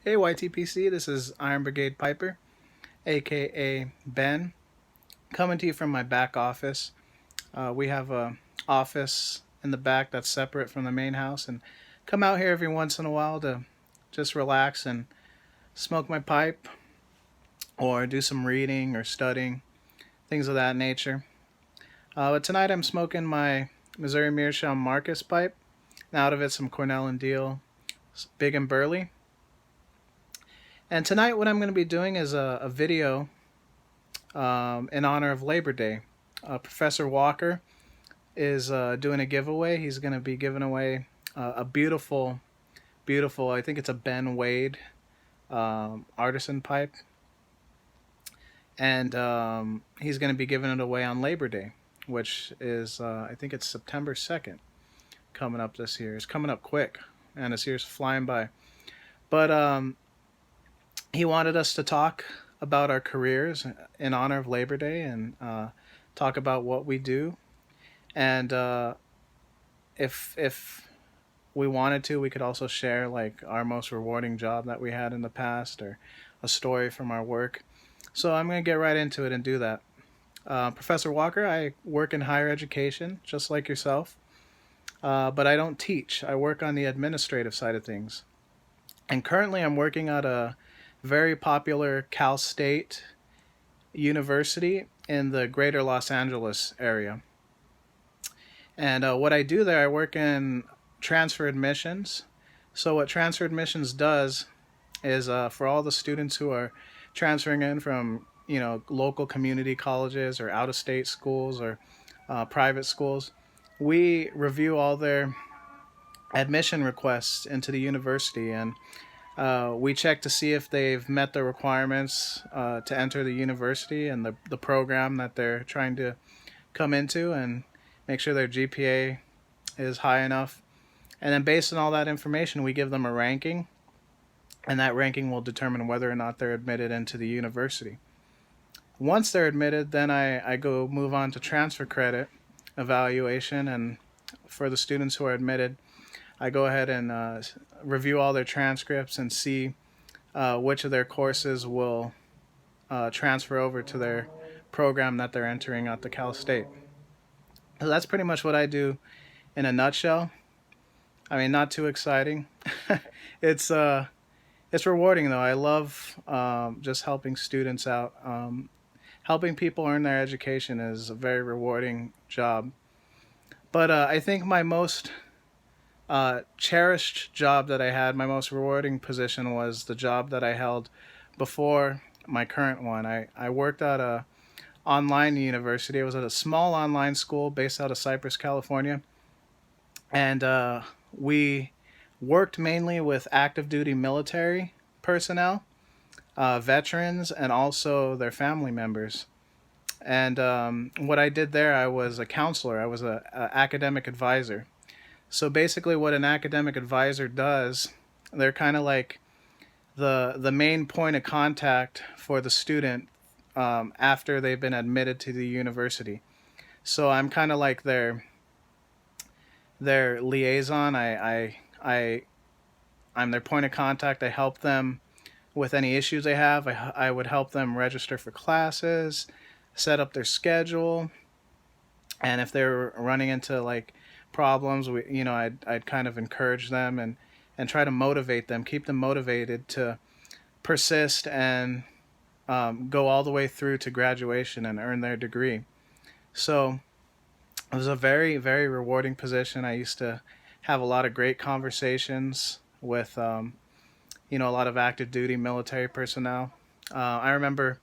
Hey YTPC, this is Iron Brigade Piper, aka Ben, coming to you from my back office. We have a office in the back that's separate from the main house, and come out here every once in a while to just relax and smoke my pipe, or do some reading or studying, things of that nature. But tonight I'm smoking my Missouri Meerschaum Marcus pipe. And out of it, some Cornell and Deal, Big and Burley. And tonight, what I'm going to be doing is a video in honor of Labor Day. Professor Walker is doing a giveaway. He's going to be giving away a beautiful, beautiful, I think it's a Ben Wade artisan pipe. And he's going to be giving it away on Labor Day, which is, I think it's September 2nd coming up this year. It's coming up quick, and this year's flying by. But he wanted us to talk about our careers in honor of Labor Day and talk about what we do. And if we wanted to, we could also share like our most rewarding job that we had in the past or a story from our work. So I'm going to get right into it and do that. Professor Walker, I work in higher education, just like yourself, but I don't teach. I work on the administrative side of things. And currently, I'm working at a very popular Cal State University in the greater Los Angeles area. And what I do there, I work in transfer admissions. So, what transfer admissions does is for all the students who are transferring in from local community colleges or out of state schools or private schools, we review all their admission requests into the university, and we check to see if they've met the requirements to enter the university and the program that they're trying to come into, and make sure their GPA is high enough. And then based on all that information, we give them a ranking, and that ranking will determine whether or not they're admitted into the university. Once they're admitted, then I go move on to transfer credit evaluation, and for the students who are admitted, I go ahead and review all their transcripts and see which of their courses will transfer over to their program that they're entering at the Cal State. So that's pretty much what I do in a nutshell. I mean, not too exciting. it's it's rewarding though. I love just helping students out. Helping people earn their education is a very rewarding job. But I think my most cherished job that I had, my most rewarding position, was the job that I held before my current one. I worked at a online university. I was at a small online school based out of Cypress, California. And we worked mainly with active duty military personnel, veterans, and also their family members. And what I did there, I was a counselor, I was a academic advisor. So basically, what an academic advisor does, they're kind of like the main point of contact for the student after they've been admitted to the university. So I'm kind of like their liaison. I'm their point of contact. I help them with any issues they have. I would help them register for classes, set up their schedule, and if they're running into like problems, I'd kind of encourage them and try to motivate them, keep them motivated to persist and go all the way through to graduation and earn their degree. So it was a very, very rewarding position. I used to have a lot of great conversations with, a lot of active duty military personnel. I remember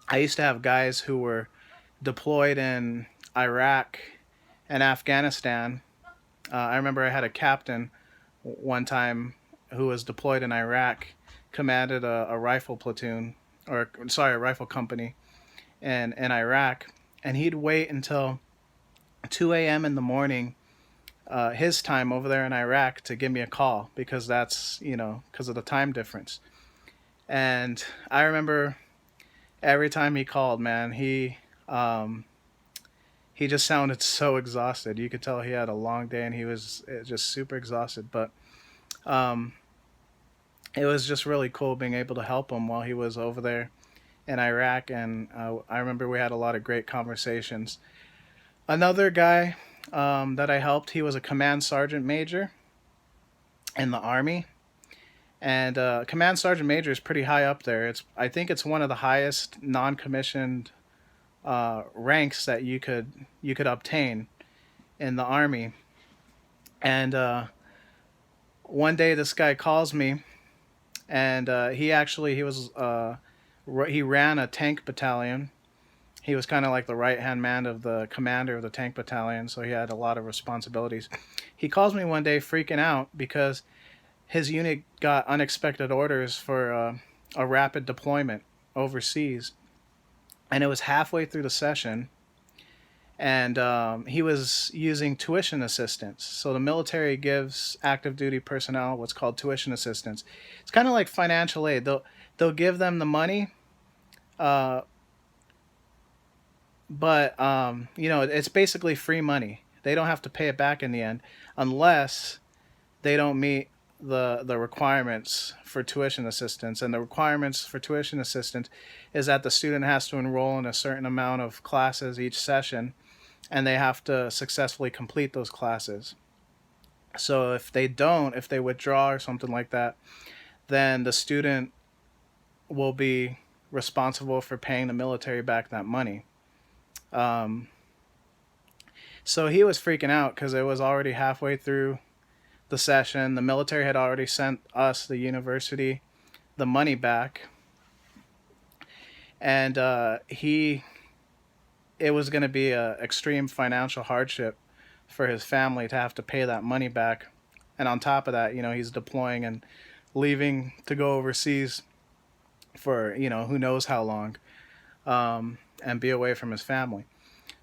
I used to have guys who were deployed in Iraq and Afghanistan. I remember I had a captain one time who was deployed in Iraq, commanded a rifle platoon, or sorry, a rifle company in Iraq, and he'd wait until 2 a.m. in the morning, his time over there in Iraq, to give me a call because that's, because of the time difference. And I remember every time he called, man, he just sounded so exhausted. You could tell he had a long day and he was just super exhausted. But it was just really cool being able to help him while he was over there in Iraq. And I remember we had a lot of great conversations. Another guy that I helped, he was a command sergeant major in the Army. And command sergeant major is pretty high up there. I think it's one of the highest non-commissioned ranks that you could obtain in the Army. And one day this guy calls me, and he ran a tank battalion. He was kind of like the right hand man of the commander of the tank battalion, so he had a lot of responsibilities. He calls me one day freaking out because his unit got unexpected orders for a rapid deployment overseas, and it was halfway through the session, and he was using tuition assistance. So the military gives active duty personnel what's called tuition assistance. It's kind of like financial aid. They'll give them the money, uh, but it's basically free money. They don't have to pay it back in the end, unless they don't meet the requirements for tuition assistance. And the requirements for tuition assistance is that the student has to enroll in a certain amount of classes each session, and they have to successfully complete those classes. So if they withdraw or something like that, then the student will be responsible for paying the military back that money. Um, so he was freaking out because it was already halfway through the session. The military had already sent us, the university, the money back, and it was going to be a extreme financial hardship for his family to have to pay that money back. And on top of that, he's deploying and leaving to go overseas for who knows how long, and be away from his family.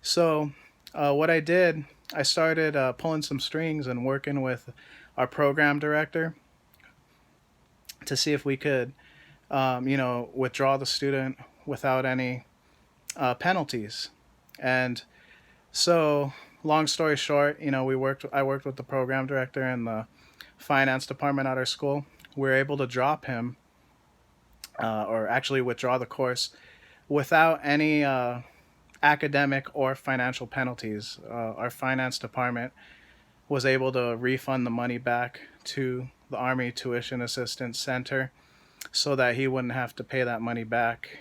So what I did, I started pulling some strings and working with our program director to see if we could, withdraw the student without any penalties. And so, long story short, I worked with the program director and the finance department at our school. We were able to drop him, or actually withdraw the course without any academic or financial penalties. Our finance department was able to refund the money back to the Army Tuition Assistance Center so that he wouldn't have to pay that money back.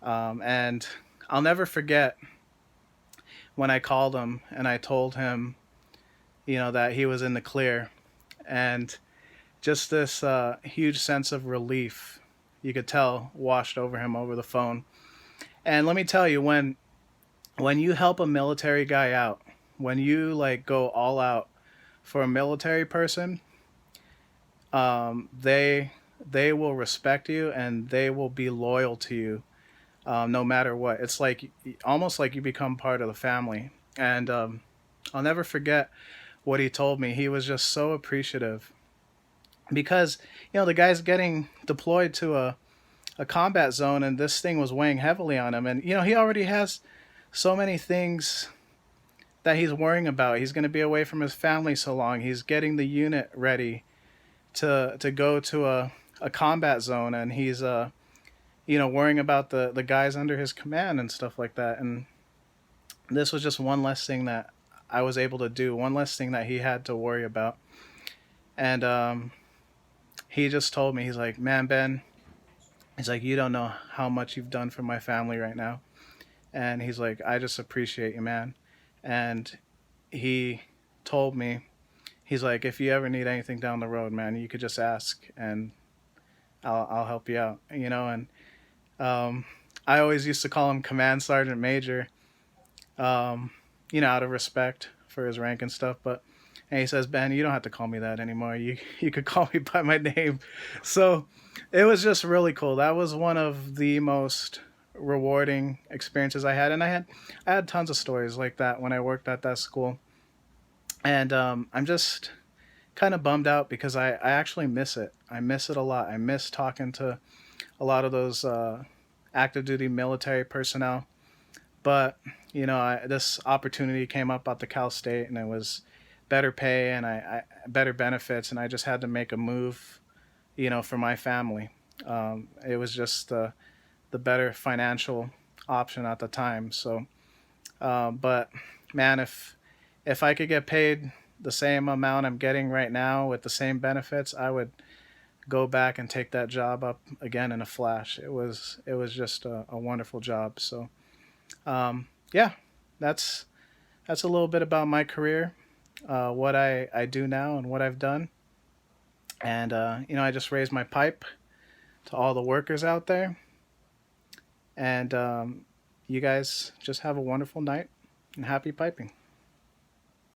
And I'll never forget when I called him and I told him, that he was in the clear, and just this huge sense of relief you could tell washed over him over the phone. And let me tell you, when you help a military guy out, when you like go all out for a military person, they will respect you and they will be loyal to you, no matter what. It's like almost like you become part of the family. And I'll never forget what he told me. He was just so appreciative because the guy's getting deployed to a combat zone, and this thing was weighing heavily on him. And he already has so many things that he's worrying about. He's going to be away from his family so long. He's getting the unit ready to go to a combat zone, and he's worrying about the guys under his command and stuff like that. And this was just one less thing that I was able to do, one less thing that he had to worry about. And he just told me, he's like, "Man, Ben," he's like, "you don't know how much you've done for my family right now." And he's like, "I just appreciate you, man." And he told me, he's like, "If you ever need anything down the road, man, you could just ask, and I'll help you out." And I always used to call him Command Sergeant Major, out of respect for his rank and stuff. And he says, "Ben, you don't have to call me that anymore. You could call me by my name." So it was just really cool. That was one of the most rewarding experiences I had, and I had tons of stories like that when I worked at that school. And I'm just kind of bummed out because I actually miss it. I miss it a lot. I miss talking to a lot of those active duty military personnel. But this opportunity came up at the Cal State, and it was better pay and I better benefits, and I just had to make a move, for my family. It was just the better financial option at the time. So, but man, if I could get paid the same amount I'm getting right now with the same benefits, I would go back and take that job up again in a flash. It was just a wonderful job. So yeah, that's that's a little bit about my career, what I do now and what I've done. And I just raised my pipe to all the workers out there. And you guys just have a wonderful night and happy piping.